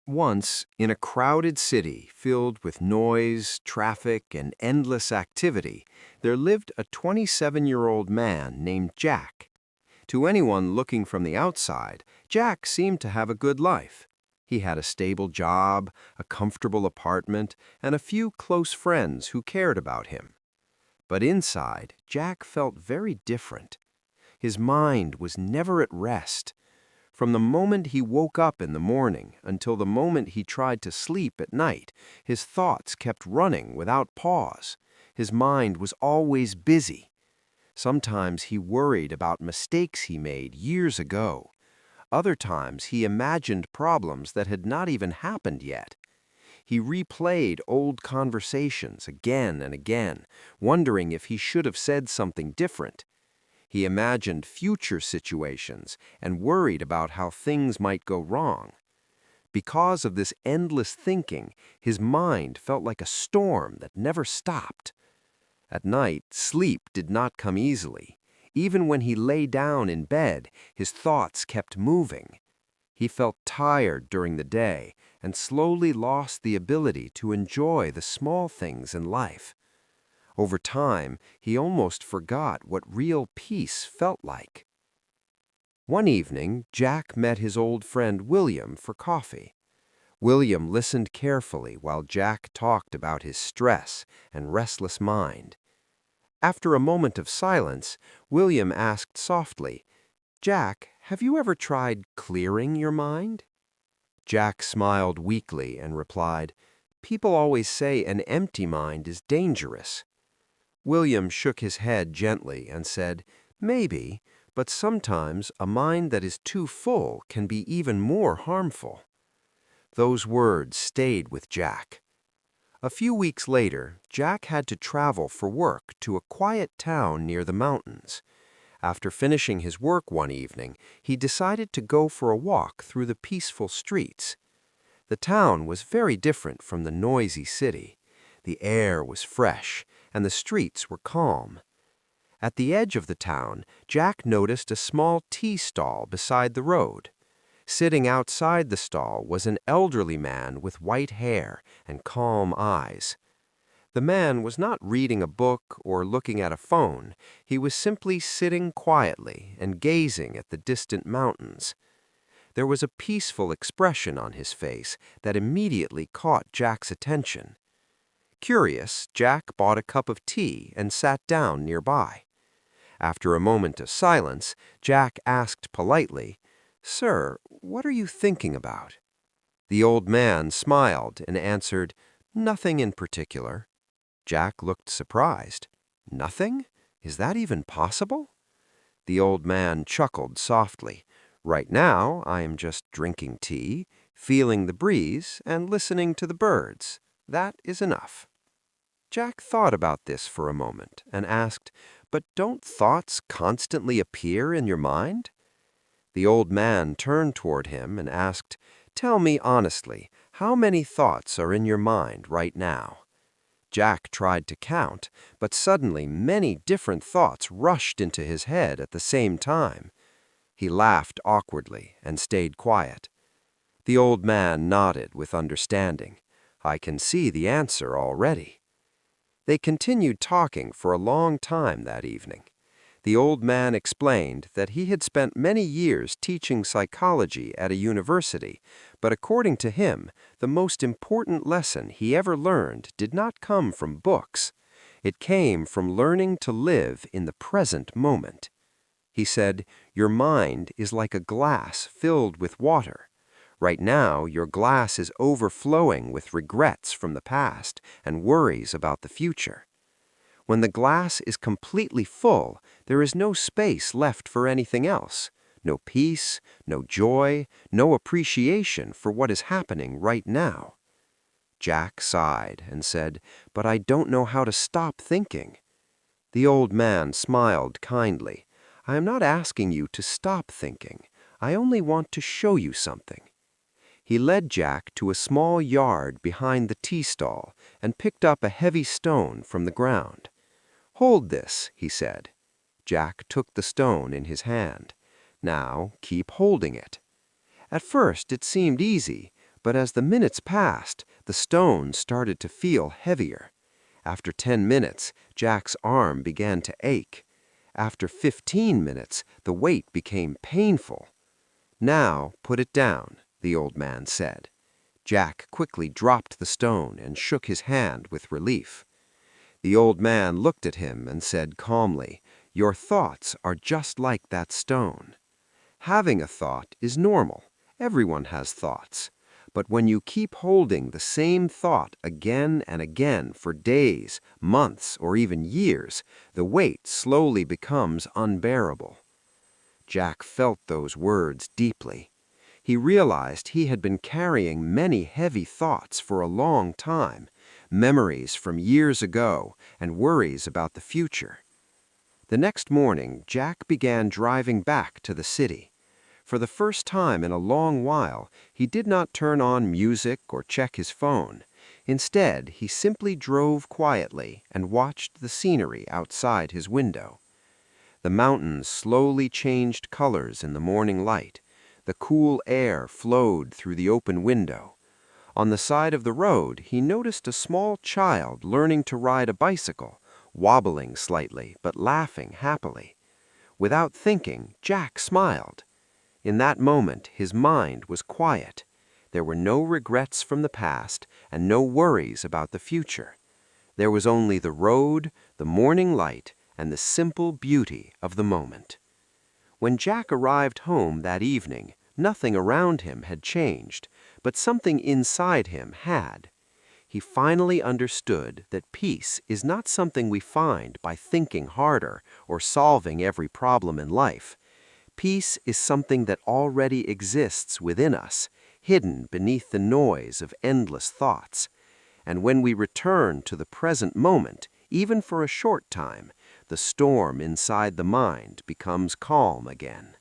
Once, in a crowded city filled with noise, traffic, and endless activity, there lived a 27-year-old man named Jack. To anyone looking from the outside, Jack seemed to have a good life. He had a stable job, a comfortable apartment, and a few close friends who cared about him. But inside, Jack felt very different. His mind was never at rest. From the moment he woke up in the morning until the moment he tried to sleep at night, his thoughts kept running without pause. His mind was always busy. Sometimes he worried about mistakes he made years ago. Other times he imagined problems that had not even happened yet. He replayed old conversations again and again, wondering if he should have said something different. He imagined future situations and worried about how things might go wrong. Because of this endless thinking, his mind felt like a storm that never stopped. At night, sleep did not come easily. Even when he lay down in bed, his thoughts kept moving. He felt tired during the day and slowly lost the ability to enjoy the small things in life. Over time, he almost forgot what real peace felt like. One evening, Jack met his old friend William for coffee. William listened carefully while Jack talked about his stress and restless mind. After a moment of silence, William asked softly, "Jack, have you ever tried clearing your mind?" Jack smiled weakly and replied, "People always say an empty mind is dangerous." William shook his head gently and said, "Maybe, but sometimes a mind that is too full can be even more harmful." Those words stayed with Jack. A few weeks later, Jack had to travel for work to a quiet town near the mountains. After finishing his work one evening, he decided to go for a walk through the peaceful streets. The town was very different from the noisy city. The air was fresh, and the streets were calm. At the edge of the town, Jack noticed a small tea stall beside the road. Sitting outside the stall was an elderly man with white hair and calm eyes. The man was not reading a book or looking at a phone. He was simply sitting quietly and gazing at the distant mountains. There was a peaceful expression on his face that immediately caught Jack's attention. Curious, Jack bought a cup of tea and sat down nearby. After a moment of silence, Jack asked politely, "Sir, what are you thinking about?" The old man smiled and answered, "Nothing in particular." Jack looked surprised. "Nothing? Is that even possible?" The old man chuckled softly. "Right now, I am just drinking tea, feeling the breeze, and listening to the birds. That is enough." Jack thought about this for a moment and asked, "But don't thoughts constantly appear in your mind?" The old man turned toward him and asked, "Tell me honestly, how many thoughts are in your mind right now?" Jack tried to count, but suddenly many different thoughts rushed into his head at the same time. He laughed awkwardly and stayed quiet. The old man nodded with understanding. "I can see the answer already." They continued talking for a long time that evening. The old man explained that he had spent many years teaching psychology at a university, but according to him, the most important lesson he ever learned did not come from books. It came from learning to live in the present moment. He said, "Your mind is like a glass filled with water. Right now, your glass is overflowing with regrets from the past and worries about the future. When the glass is completely full, there is no space left for anything else, no peace, no joy, no appreciation for what is happening right now." Jack sighed and said, "But I don't know how to stop thinking." The old man smiled kindly. "I am not asking you to stop thinking. I only want to show you something." He led Jack to a small yard behind the tea stall and picked up a heavy stone from the ground. "Hold this," he said. Jack took the stone in his hand. "Now keep holding it." At first it seemed easy, But as the minutes passed, the stone started to feel heavier. After 10 minutes, Jack's arm began to ache. After 15 minutes, the weight became painful. "Now, put it down," the old man said. Jack quickly dropped the stone and shook his hand with relief. The old man looked at him and said calmly, "Your thoughts are just like that stone. Having a thought is normal. Everyone has thoughts. But when you keep holding the same thought again and again for days, months, or even years, the weight slowly becomes unbearable." Jack felt those words deeply. He realized he had been carrying many heavy thoughts for a long time, memories from years ago and worries about the future. The next morning, Jack began driving back to the city. For the first time in a long while, he did not turn on music or check his phone. Instead, he simply drove quietly and watched the scenery outside his window. The mountains slowly changed colors in the morning light. The cool air flowed through the open window. On the side of the road, he noticed a small child learning to ride a bicycle, wobbling slightly but laughing happily. Without thinking, Jack smiled. In that moment, his mind was quiet. There were no regrets from the past and no worries about the future. There was only the road, the morning light, and the simple beauty of the moment. When Jack arrived home that evening, nothing around him had changed, but something inside him had. He finally understood that peace is not something we find by thinking harder or solving every problem in life. Peace is something that already exists within us, hidden beneath the noise of endless thoughts. And when we return to the present moment, even for a short time, the storm inside the mind becomes calm again.